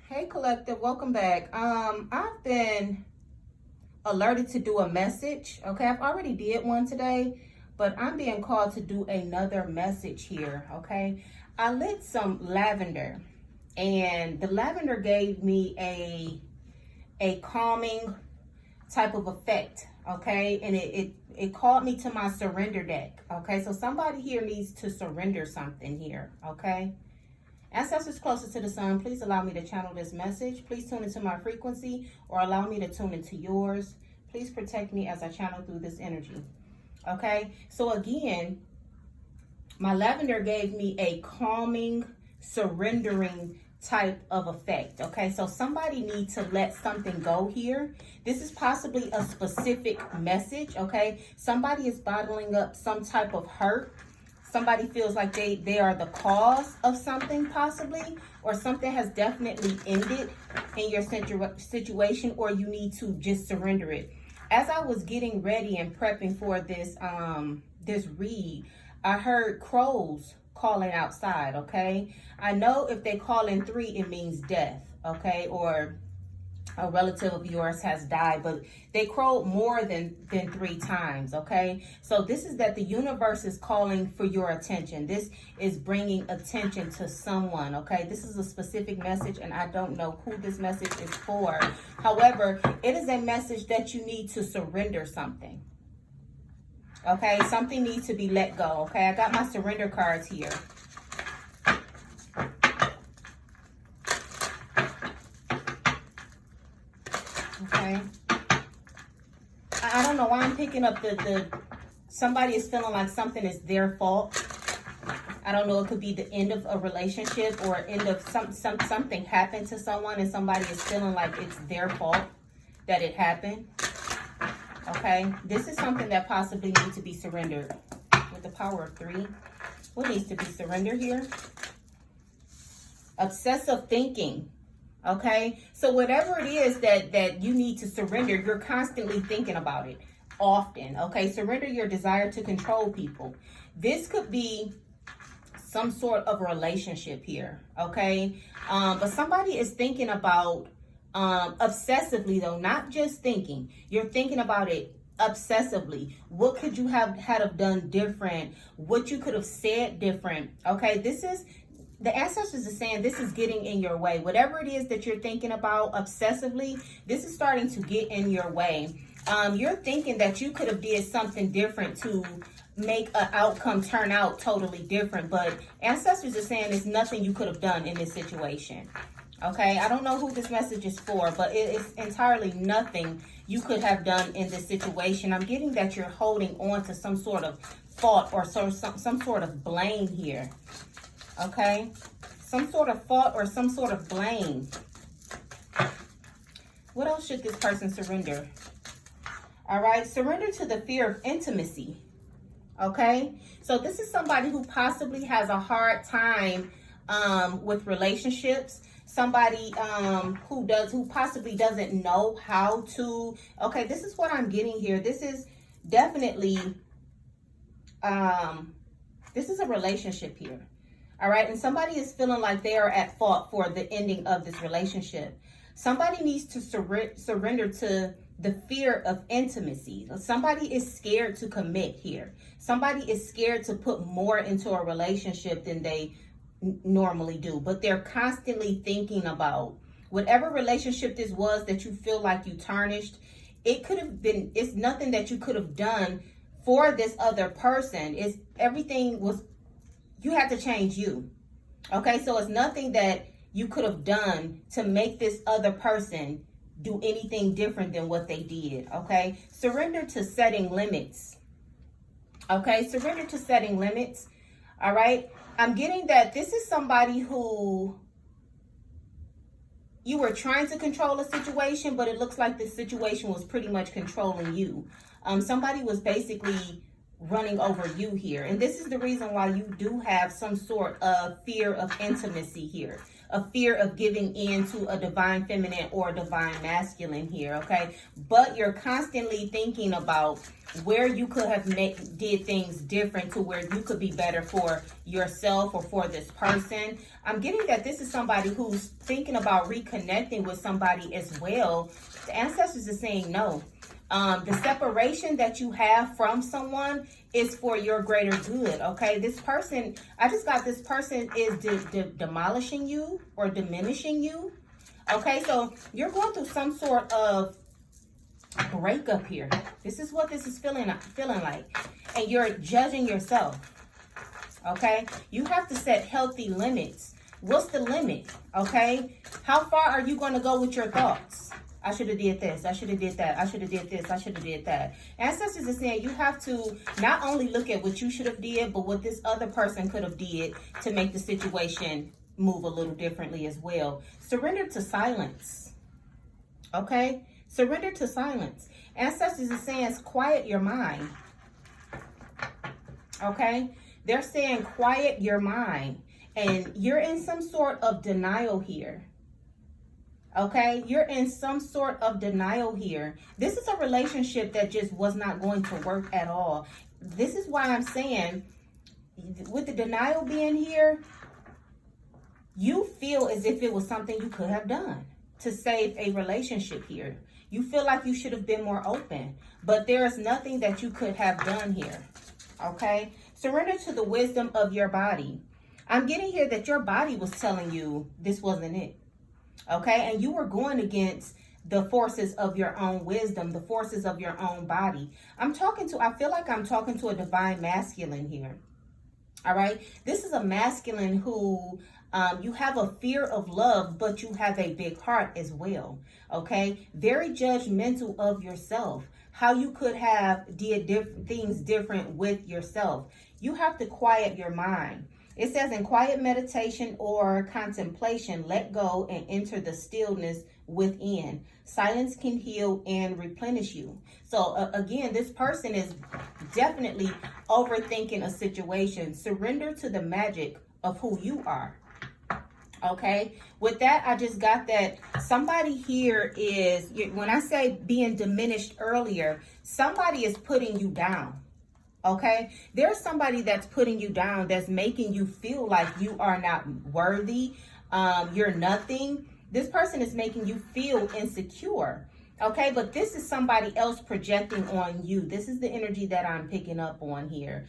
Hey collective, welcome back. I've been alerted to do a message. Okay, I've already did one today, but I'm being called to do another message here. Okay, I lit some lavender, and the lavender gave me a calming type of effect. Okay, and it called me to my surrender deck. Okay, so somebody here needs to surrender something here. Okay. Ancestors closest to the sun, please allow me to channel this message. Please tune into my frequency or allow me to tune into yours. Please protect me as I channel through this energy. Okay, so again, my lavender gave me a calming, surrendering type of effect. Okay, so somebody needs to let something go here. This is possibly a specific message. Okay, somebody is bottling up some type of hurt. Somebody feels like they are the cause of something possibly, or something has definitely ended in your situation, or you need to just surrender it. As I was getting ready and prepping for this this read, I heard crows calling outside. Okay, I know if they call in 3, it means death. Okay, or a relative of yours has died, but they crowed more than 3 times. Okay, so this is that the universe is calling for your attention. This is bringing attention to someone. Okay, this is a specific message, and I don't know who this message is for. However, it is a message that you need to surrender something. Okay, something needs to be let go. Okay, I got my surrender cards here. Okay, I don't know why I'm picking up the somebody is feeling like something is their fault. I don't know, it could be the end of a relationship or end of something happened to someone and somebody is feeling like it's their fault that it happened. Okay, this is something that possibly needs to be surrendered with the power of 3. What needs to be surrendered here? Obsessive thinking. Okay, so whatever it is that you need to surrender, you're constantly thinking about it often. Okay, surrender your desire to control people. This could be some sort of relationship here. Okay, but somebody is thinking about obsessively, though, not just thinking. You're thinking about it obsessively. What could you have done different? What you could have said different? Okay, this is the ancestors are saying this is getting in your way. Whatever it is that you're thinking about obsessively, this is starting to get in your way. You're thinking that you could have did something different to make an outcome turn out totally different, but ancestors are saying there's nothing you could have done in this situation. Okay, I don't know who this message is for, but it is entirely nothing you could have done in this situation. I'm getting that you're holding on to some sort of fault or some sort of blame here. Okay, some sort of fault or some sort of blame. What else should this person surrender? All right, surrender to the fear of intimacy. Okay, so this is somebody who possibly has a hard time with relationships. Somebody who possibly doesn't know how to. Okay, this is what I'm getting here. This is definitely this is a relationship here. All right, and somebody is feeling like they are at fault for the ending of this relationship. Somebody needs to surrender to the fear of intimacy. Somebody is scared to commit here. Somebody is scared to put more into a relationship than they normally do, but they're constantly thinking about whatever relationship this was that you feel like you tarnished. It could have been, it's nothing that you could have done for this other person. It's everything was, you had to change you. Okay, so it's nothing that you could have done to make this other person do anything different than what they did. Okay, surrender to setting limits. Okay, surrender to setting limits. All right, I'm getting that this is somebody who you were trying to control a situation, but it looks like the situation was pretty much controlling you. Somebody was basically running over you here. And this is the reason why you do have some sort of fear of intimacy here, a fear of giving in to a divine feminine or a divine masculine here, okay? But you're constantly thinking about where you could have did things different to where you could be better for yourself or for this person. I'm getting that this is somebody who's thinking about reconnecting with somebody as well. The ancestors are saying no. The separation that you have from someone is for your greater good, okay? This person, I just got this person is demolishing you or diminishing you, okay? So you're going through some sort of breakup here. This is what this is feeling like. And you're judging yourself, okay? You have to set healthy limits. What's the limit, okay? How far are you going to go with your thoughts? I should have did this. I should have did that. I should have did this. I should have did that. Ancestors are saying you have to not only look at what you should have did, but what this other person could have did to make the situation move a little differently as well. Surrender to silence. Okay? Surrender to silence. Ancestors are saying quiet your mind. Okay? They're saying quiet your mind. And you're in some sort of denial here. Okay, you're in some sort of denial here. This is a relationship that just was not going to work at all. This is why I'm saying, with the denial being here, you feel as if it was something you could have done to save a relationship here. You feel like you should have been more open, but there is nothing that you could have done here. Okay, surrender to the wisdom of your body. I'm getting here that your body was telling you this wasn't it. Okay, and you were going against the forces of your own wisdom, the forces of your own body. I feel like I'm talking to a divine masculine here. All right, this is a masculine who you have a fear of love, but you have a big heart as well. Okay, very judgmental of yourself, how you could have did things different with yourself. You have to quiet your mind. It says in quiet meditation or contemplation, let go and enter the stillness within. Silence can heal and replenish you. So again, this person is definitely overthinking a situation. Surrender to the magic of who you are. Okay, with that, I just got that somebody here is, when I say being diminished earlier, somebody is putting you down. Okay, there's somebody that's putting you down, that's making you feel like you are not worthy, you're nothing. This person is making you feel insecure. Okay, but this is somebody else projecting on you. This is the energy that I'm picking up on here.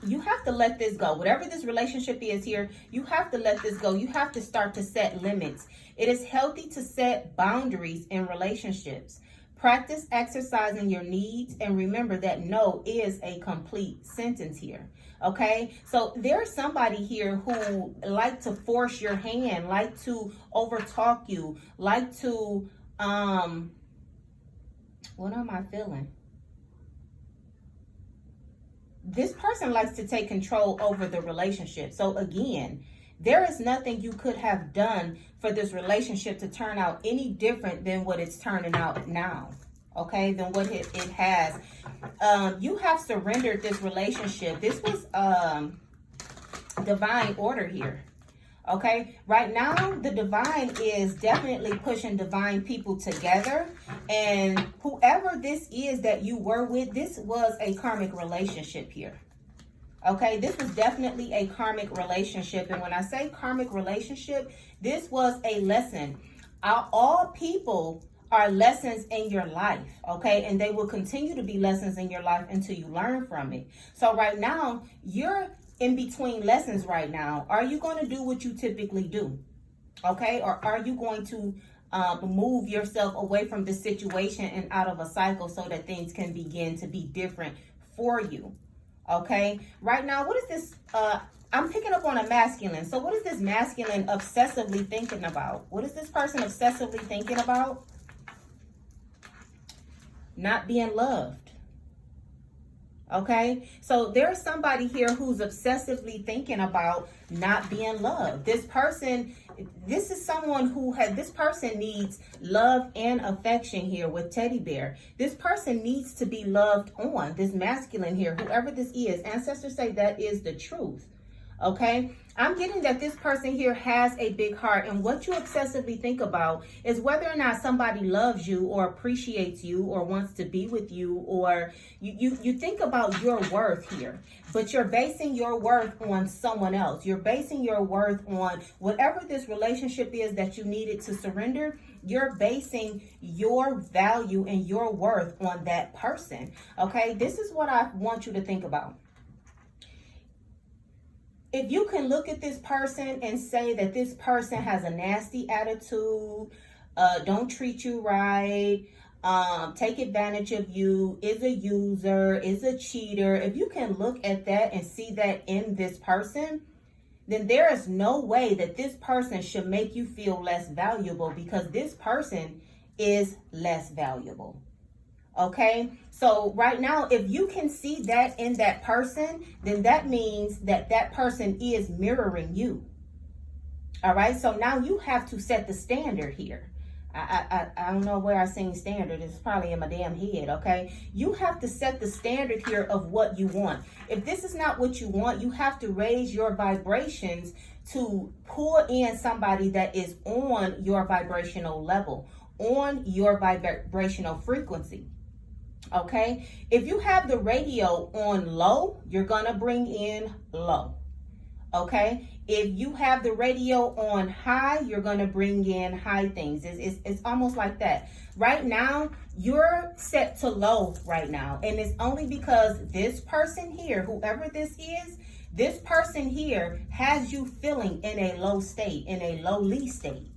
You have to let this go. Whatever this relationship is here, you have to let this go. You have to start to set limits. It is healthy to set boundaries in relationships. Practice exercising your needs, and remember that no is a complete sentence here. Okay, so there's somebody here who like to force your hand, like to overtalk you, like to what am I feeling? This person likes to take control over the relationship. So again, there is nothing you could have done for this relationship to turn out any different than what it's turning out now. Okay, than what it has. You have surrendered this relationship. This was divine order here. Okay, right now the divine is definitely pushing divine people together, and whoever this is that you were with, this was a karmic relationship here. Okay, this was definitely a karmic relationship, and when I say karmic relationship, this was a lesson. All people are lessons in your life, okay, and they will continue to be lessons in your life until you learn from it. So right now, you're in between lessons right now. Are you going to do what you typically do? Okay, or are you going to move yourself away from the situation and out of a cycle so that things can begin to be different for you? Okay, right now, what is this? I'm picking up on a masculine. So what is this masculine obsessively thinking about? What is this person obsessively thinking about? Not being loved. Okay, so there's somebody here who's obsessively thinking about not being loved. This is someone this person needs love and affection here with teddy bear. This person needs to be loved on. This masculine here, whoever this is, ancestors say that is the truth. Okay, I'm getting that this person here has a big heart, and what you obsessively think about is whether or not somebody loves you or appreciates you or wants to be with you, or you think about your worth here, but you're basing your worth on someone else. You're basing your worth on whatever this relationship is that you needed to surrender. You're basing your value and your worth on that person. Okay, this is what I want you to think about. If you can look at this person and say that this person has a nasty attitude, don't treat you right, take advantage of you, is a user, is a cheater, if you can look at that and see that in this person, then there is no way that this person should make you feel less valuable, because this person is less valuable. Okay, so right now, if you can see that in that person, then that means that that person is mirroring you. All right, so now you have to set the standard here. I don't know where I sing standard. It's probably in my damn head. Okay, you have to set the standard here of what you want. If this is not what you want, you have to raise your vibrations to pull in somebody that is on your vibrational level, on your vibrational frequency. Okay, if you have the radio on low, you're gonna bring in low. Okay, if you have the radio on high, you're gonna bring in high things. It's almost like that. Right now, you're set to low right now, and it's only because this person here, whoever this person here has you feeling in a low state, in a lowly state.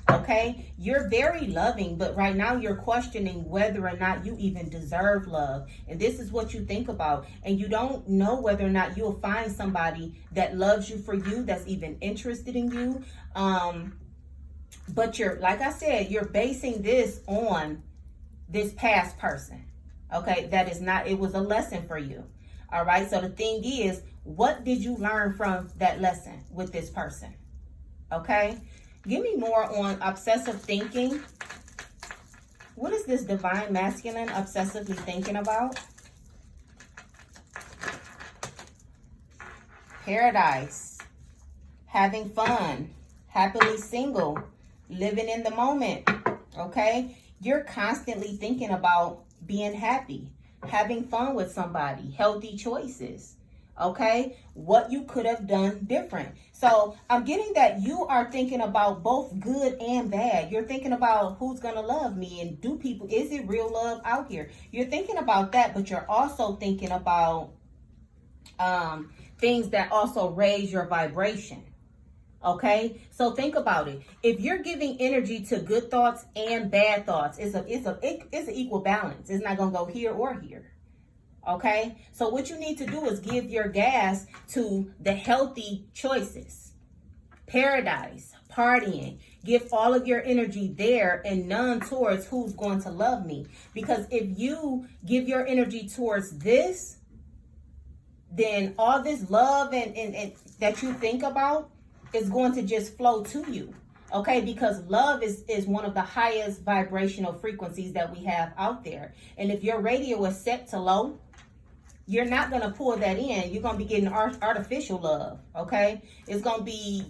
Okay, you're very loving, but right now you're questioning whether or not you even deserve love. And this is what you think about. And you don't know whether or not you'll find somebody that loves you for you, that's even interested in you. But you're, like I said, you're basing this on this past person. Okay, that is not, it was a lesson for you. All right, so the thing is, what did you learn from that lesson with this person? Okay. Give me more on obsessive thinking. What is this divine masculine obsessively thinking about? Paradise. Having fun. Happily single. Living in the moment. Okay? You're constantly thinking about being happy. Having fun with somebody. Healthy choices. Okay, what you could have done different. So I'm getting that you are thinking about both good and bad. You're thinking about who's gonna love me, and is it real love out here? You're thinking about that, but you're also thinking about things that also raise your vibration. Okay, so think about it. If you're giving energy to good thoughts and bad thoughts, it's an equal balance. It's not gonna go here or here. Okay, so what you need to do is give your gas to the healthy choices. Paradise, partying. Give all of your energy there and none towards who's going to love me. Because if you give your energy towards this, then all this love and that you think about is going to just flow to you. Okay, because love is one of the highest vibrational frequencies that we have out there. And if your radio is set to low, you're not going to pull that in. You're going to be getting artificial love, okay? It's going to be,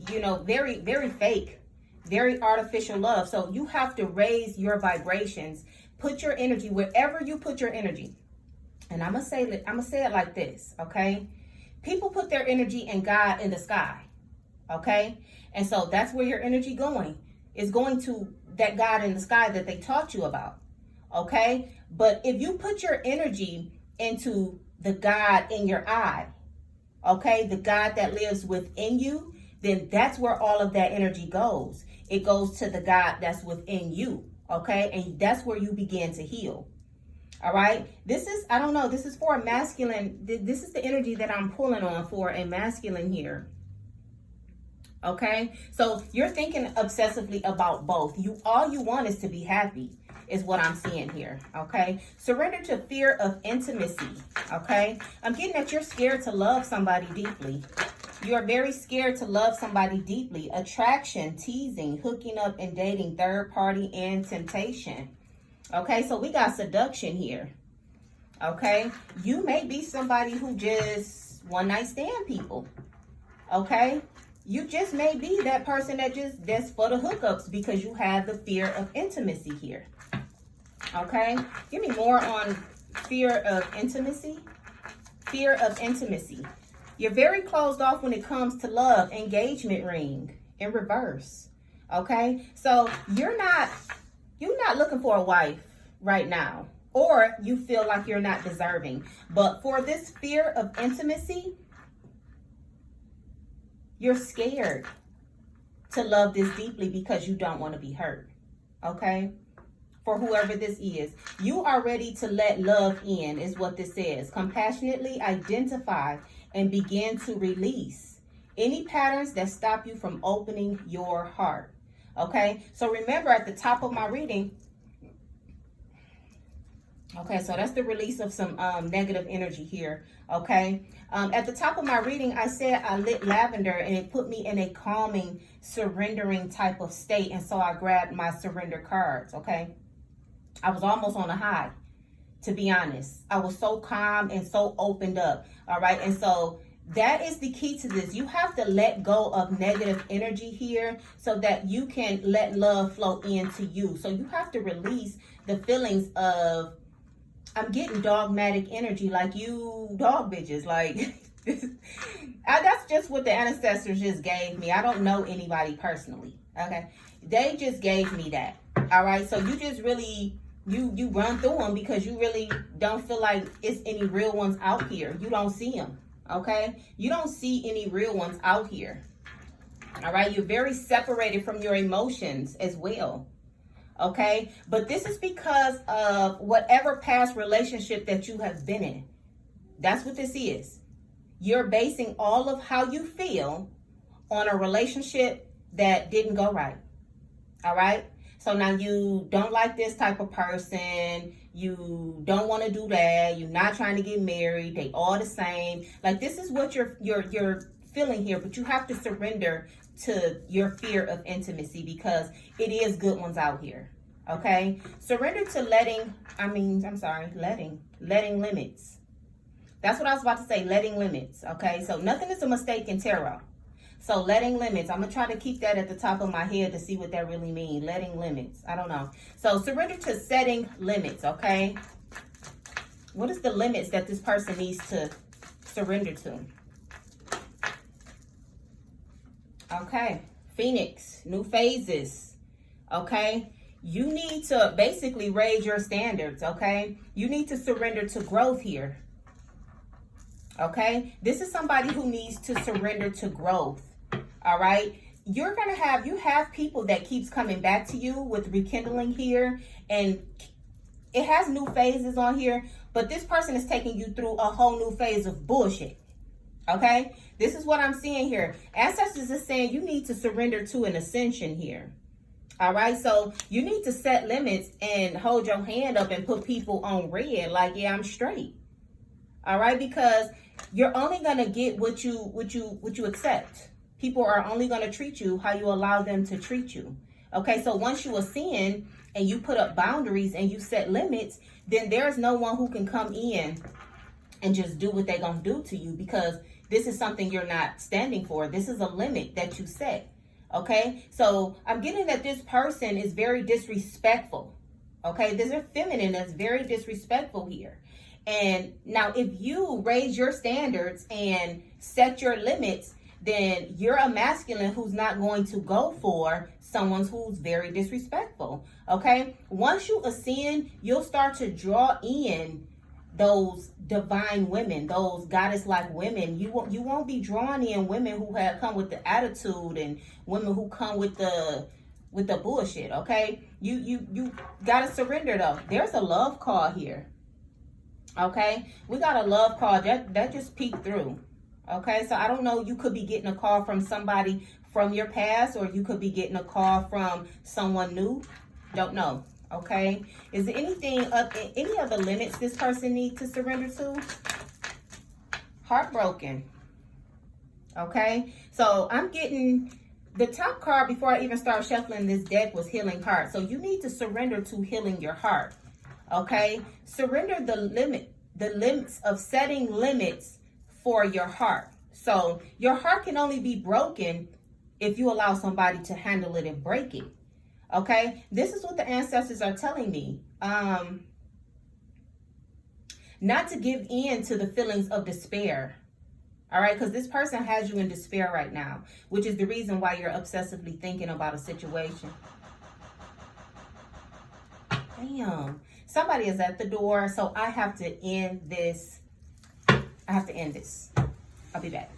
very, very fake, very artificial love. So you have to raise your vibrations. Put your energy wherever you put your energy. And I'm going to say it like this, okay? People put their energy in God in the sky, okay? And so that's where your energy going. It's going to that God in the sky that they taught you about, okay? But if you put your energy into the God in your eye, okay, the God that lives within you, then that's where all of that energy goes. It goes to the God that's within you, okay, and that's where you begin to heal. All right, this is for a masculine. This is the energy that I'm pulling on for a masculine here. Okay, so you're thinking obsessively about both. All you want is to be happy. is what I'm seeing here, okay? Surrender to fear of intimacy, okay? I'm getting that you're scared to love somebody deeply. You're very scared to love somebody deeply. Attraction, teasing, hooking up and dating, third party, and temptation. Okay, so we got seduction here. Okay, you may be somebody who just one night stand people. Okay, you just may be that person that's for the hookups because you have the fear of intimacy here. Okay, give me more on fear of intimacy. Fear of intimacy. You're very closed off when it comes to love. Engagement ring in reverse. Okay, so you're not looking for a wife right now, or you feel like you're not deserving. But for this fear of intimacy, you're scared to love this deeply because you don't want to be hurt. Okay, for whoever this is, you are ready to let love in, is what this says. Compassionately identify and begin to release any patterns that stop you from opening your heart. Okay, so remember at the top of my reading, okay, so that's the release of some negative energy here. Okay, at the top of my reading, I said I lit lavender and it put me in a calming, surrendering type of state. And so I grabbed my surrender cards. Okay, I was almost on a high, to be honest. I was so calm and so opened up. All right. And so that is the key to this. You have to let go of negative energy here so that you can let love flow into you. So you have to release the feelings of, I'm getting dogmatic energy, like you dog bitches. Like, that's just what the ancestors just gave me. I don't know anybody personally. Okay. They just gave me that. All right. So you just really, you run through them because you really don't feel like it's any real ones out here. You don't see them. Okay. You don't see any real ones out here. All right. You're very separated from your emotions as well. Okay. But this is because of whatever past relationship that you have been in. That's what this is. You're basing all of how you feel on a relationship that didn't go right. All right. So now you don't like this type of person. You don't want to do that. You're not trying to get married. They all the same. Like, this is what you're feeling here, but you have to surrender to your fear of intimacy because it is good ones out here. Okay. Surrender to letting limits. That's what I was about to say. Letting limits. Okay. So nothing is a mistake in tarot. So letting limits, I'm going to try to keep that at the top of my head to see what that really means. Letting limits. I don't know. So surrender to setting limits, okay? What is the limits that this person needs to surrender to? Okay. Phoenix, new phases, okay? You need to basically raise your standards, okay? You need to surrender to growth here. Okay? This is somebody who needs to surrender to growth. All right? You have people that keeps coming back to you with rekindling here, and it has new phases on here, but this person is taking you through a whole new phase of bullshit. Okay? This is what I'm seeing here. Ancestors is saying you need to surrender to an ascension here. All right? So you need to set limits and hold your hand up and put people on red like, yeah, I'm straight. All right? Because you're only going to get what you accept. People are only going to treat you how you allow them to treat you. Okay, so once you ascend and you put up boundaries and you set limits, then there's no one who can come in and just do what they're going to do to you, because this is something you're not standing for. This is a limit that you set. Okay, so I'm getting that this person is very disrespectful. Okay, there's a feminine that's very disrespectful here. And now if you raise your standards and set your limits, then you're a masculine who's not going to go for someone who's very disrespectful. Okay. Once you ascend, you'll start to draw in those divine women, those goddess-like women. You won't be drawn in women who have come with the attitude and women who come with the bullshit. Okay. You gotta surrender though. There's a love call here. Okay. We got a love call that just peeked through. Okay, so I don't know, you could be getting a call from somebody from your past, or you could be getting a call from someone new. Don't know. Okay. Is there any other limits this person needs to surrender to? Heartbroken. Okay. So I'm getting the top card before I even start shuffling this deck was healing heart. So you need to surrender to healing your heart. Okay. Surrender the limits of setting limits for your heart. So your heart can only be broken if you allow somebody to handle it and break it. Okay, this is what the ancestors are telling me. Not to give in to the feelings of despair. All right, because this person has you in despair right now, which is the reason why you're obsessively thinking about a situation. Damn, somebody is at the door, so I have to end this. I'll be back.